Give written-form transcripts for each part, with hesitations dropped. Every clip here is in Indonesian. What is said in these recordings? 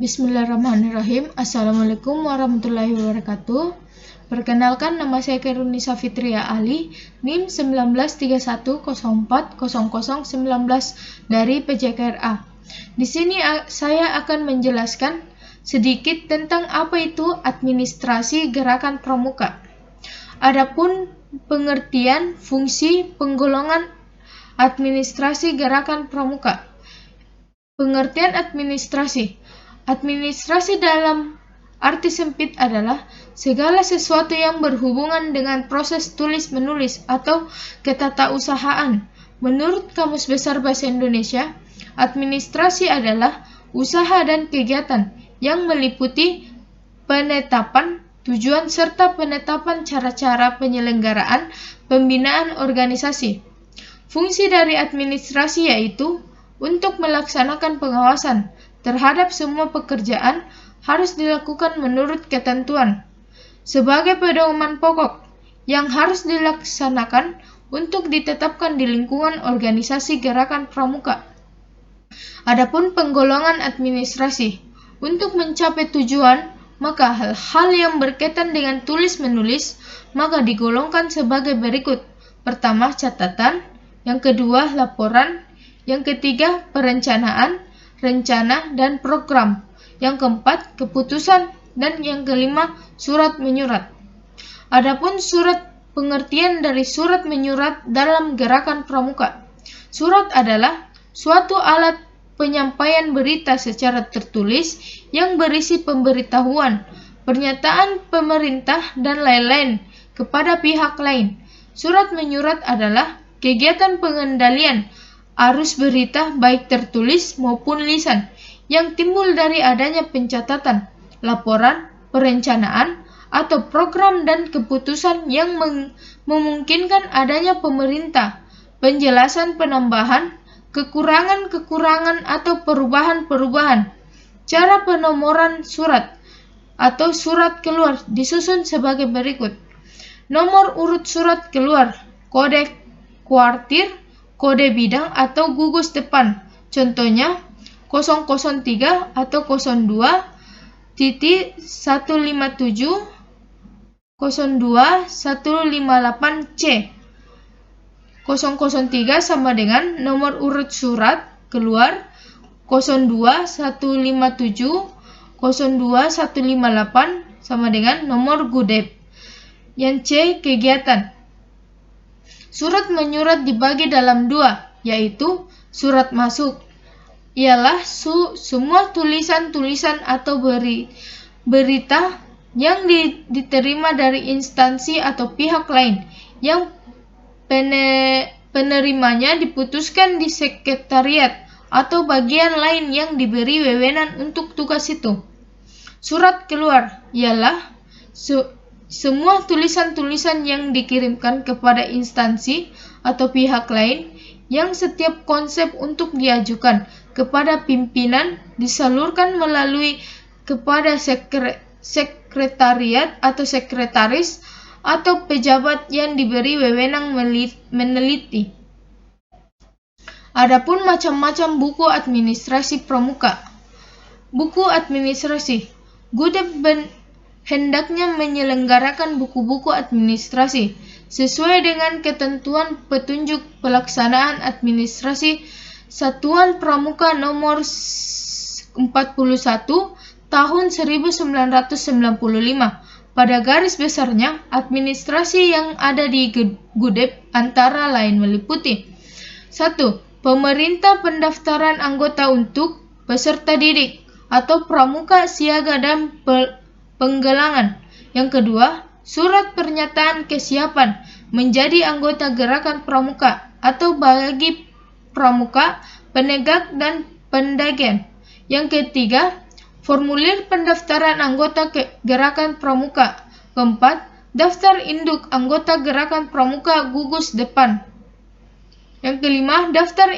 Bismillahirrahmanirrahim. Assalamualaikum warahmatullahi wabarakatuh. Perkenalkan, nama saya Kairunisa Fitria Ali, NIM 1931040019 dari PJKRA. Di sini saya akan menjelaskan sedikit tentang apa itu administrasi gerakan pramuka. Adapun pengertian, fungsi, penggolongan administrasi gerakan pramuka. Pengertian administrasi. Administrasi dalam arti sempit adalah segala sesuatu yang berhubungan dengan proses tulis-menulis atau ketatausahaan. Menurut Kamus Besar Bahasa Indonesia, administrasi adalah usaha dan kegiatan yang meliputi penetapan tujuan serta penetapan cara-cara penyelenggaraan pembinaan organisasi. Fungsi dari administrasi yaitu untuk melaksanakan pengawasan terhadap semua pekerjaan harus dilakukan menurut ketentuan sebagai pedoman pokok yang harus dilaksanakan untuk ditetapkan di lingkungan organisasi gerakan pramuka. Adapun penggolongan administrasi, untuk mencapai tujuan, maka hal-hal yang berkaitan dengan tulis-menulis maka digolongkan sebagai berikut. Pertama, catatan, yang kedua, laporan, yang ketiga, perencanaan, rencana, dan program. Yang keempat, keputusan, dan yang kelima, surat menyurat. Adapun pengertian dari surat menyurat dalam gerakan pramuka. Surat adalah suatu alat penyampaian berita secara tertulis yang berisi pemberitahuan, pernyataan pemerintah, dan lain-lain kepada pihak lain. Surat menyurat adalah kegiatan pengendalian arus berita baik tertulis maupun lisan yang timbul dari adanya pencatatan, laporan, perencanaan, atau program dan keputusan yang memungkinkan adanya pemerintah, penjelasan penambahan, kekurangan-kekurangan atau perubahan-perubahan. Cara penomoran surat atau surat keluar disusun sebagai berikut. Nomor urut surat keluar, kode kuartir, kode bidang atau gugus depan. Contohnya 003 atau 02.157 02158C. 003 sama dengan nomor urut surat keluar 02157 02158 sama dengan nomor gudep. Yang C, kegiatan. Surat menyurat dibagi dalam dua, yaitu surat masuk, ialah semua tulisan-tulisan atau berita yang diterima dari instansi atau pihak lain yang penerimanya diputuskan di sekretariat atau bagian lain yang diberi wewenang untuk tugas itu. Surat keluar ialah semua tulisan-tulisan yang dikirimkan kepada instansi atau pihak lain yang setiap konsep untuk diajukan kepada pimpinan disalurkan melalui kepada sekretariat atau sekretaris atau pejabat yang diberi wewenang meneliti. Adapun macam-macam buku administrasi pramuka. Buku administrasi. Gudep hendaknya menyelenggarakan buku-buku administrasi sesuai dengan ketentuan petunjuk pelaksanaan administrasi Satuan Pramuka nomor 41 tahun 1995. Pada garis besarnya, administrasi yang ada di Gudep antara lain meliputi 1. Pemerintah pendaftaran anggota untuk peserta didik atau pramuka siaga dan penggalangan. Yang kedua, surat pernyataan kesiapan menjadi anggota gerakan pramuka atau bagi pramuka, penegak, dan pendakian. Yang ketiga, formulir pendaftaran anggota gerakan pramuka. Keempat, daftar induk anggota gerakan pramuka gugus depan. Yang kelima, daftar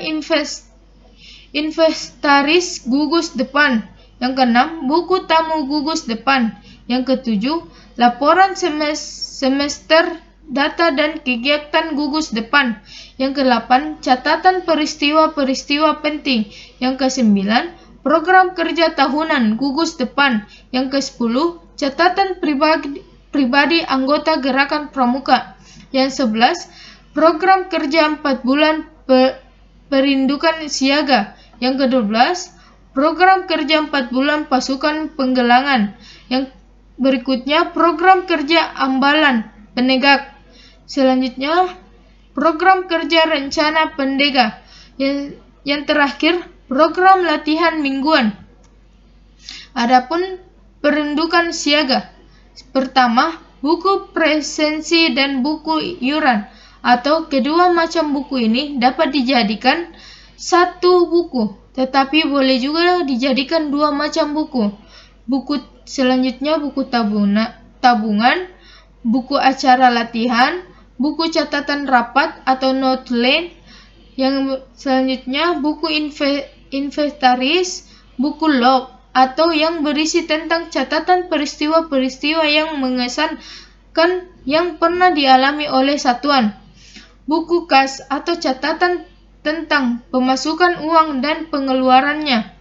inventaris gugus depan. Yang keenam, buku tamu gugus depan. Yang ketujuh, laporan semester data dan kegiatan gugus depan. Yang ke-8, catatan peristiwa-peristiwa penting. Yang ke-9, program kerja tahunan gugus depan. Yang ke-10, catatan pribadi anggota Gerakan Pramuka. Yang 11, program kerja 4 bulan perindukan siaga. Yang ke-12, program kerja 4 bulan pasukan penggelangan. Yang berikutnya, program kerja ambalan penegak. Selanjutnya, program kerja rencana pendega. Yang terakhir, program latihan mingguan. Adapun perindukan siaga. Pertama, buku presensi dan buku iuran, atau kedua macam buku ini dapat dijadikan satu buku, tetapi boleh juga dijadikan dua macam buku. Buku selanjutnya buku tabungan, buku acara latihan, buku catatan rapat atau noteline. Yang selanjutnya buku inventaris, buku log, atau yang berisi tentang catatan peristiwa-peristiwa yang mengesankan yang pernah dialami oleh satuan. Buku kas atau catatan tentang pemasukan uang dan pengeluarannya.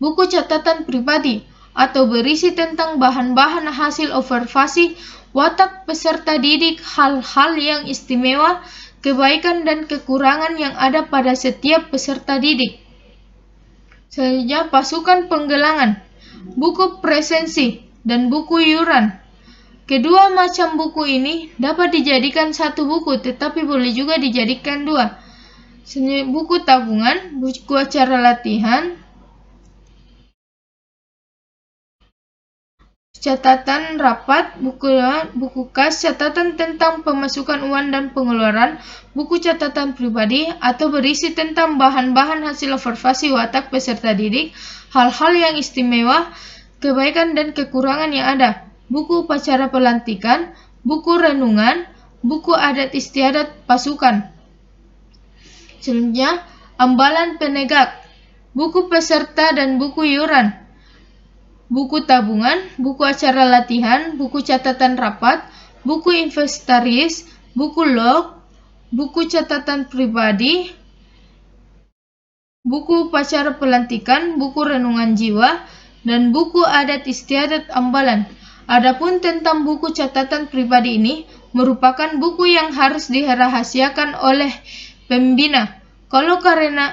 Buku catatan pribadi atau berisi tentang bahan-bahan hasil observasi watak peserta didik, hal-hal yang istimewa, kebaikan dan kekurangan yang ada pada setiap peserta didik. Selanjutnya, pasukan penggelangan, buku presensi, dan buku iuran. Kedua macam buku ini dapat dijadikan satu buku, tetapi boleh juga dijadikan dua. Selanjutnya, buku tabungan, buku acara latihan, catatan rapat, buku kas, catatan tentang pemasukan uang dan pengeluaran, buku catatan pribadi atau berisi tentang bahan-bahan hasil observasi watak peserta didik, hal-hal yang istimewa, kebaikan dan kekurangan yang ada, buku upacara pelantikan, buku renungan, buku adat istiadat pasukan. Selanjutnya, ambalan penegak, buku peserta dan buku iuran. Buku tabungan, buku acara latihan, buku catatan rapat, buku inventaris, buku log, buku catatan pribadi, buku upacara pelantikan, buku renungan jiwa, dan buku adat istiadat ambalan. Adapun tentang buku catatan pribadi ini merupakan buku yang harus dirahasiakan oleh pembina. Kalau karena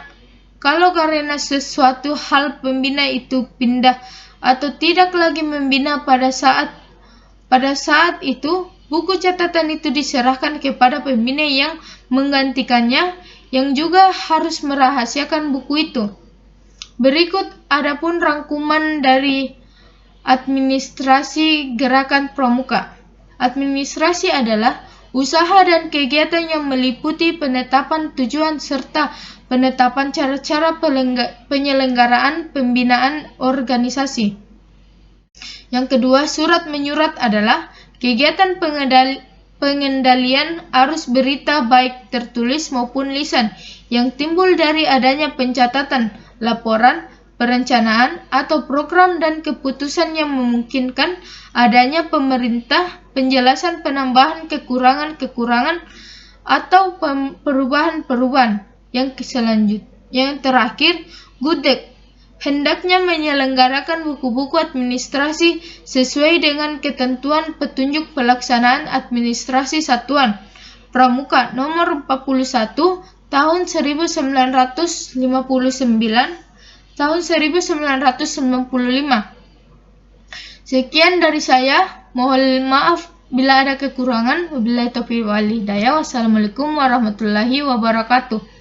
sesuatu hal pembina itu pindah atau tidak lagi membina pada saat itu, buku catatan itu diserahkan kepada pembina yang menggantikannya, yang juga harus merahasiakan buku itu. Berikut adapun rangkuman dari administrasi Gerakan Pramuka. Administrasi adalah usaha dan kegiatan yang meliputi penetapan tujuan serta penetapan cara-cara penyelenggaraan pembinaan organisasi. Yang kedua, surat menyurat adalah kegiatan pengendalian arus berita baik tertulis maupun lisan yang timbul dari adanya pencatatan, laporan, perencanaan, atau program dan keputusan yang memungkinkan adanya pemerintah, penjelasan penambahan kekurangan-kekurangan, atau perubahan-perubahan. Yang terakhir, Gudeg hendaknya menyelenggarakan buku-buku administrasi sesuai dengan ketentuan petunjuk pelaksanaan administrasi satuan Pramuka nomor 41 tahun 1959 tahun 1995. Sekian dari saya. Mohon maaf bila ada kekurangan. Wabillahi taufiq wal hidayah. Wassalamualaikum warahmatullahi wabarakatuh.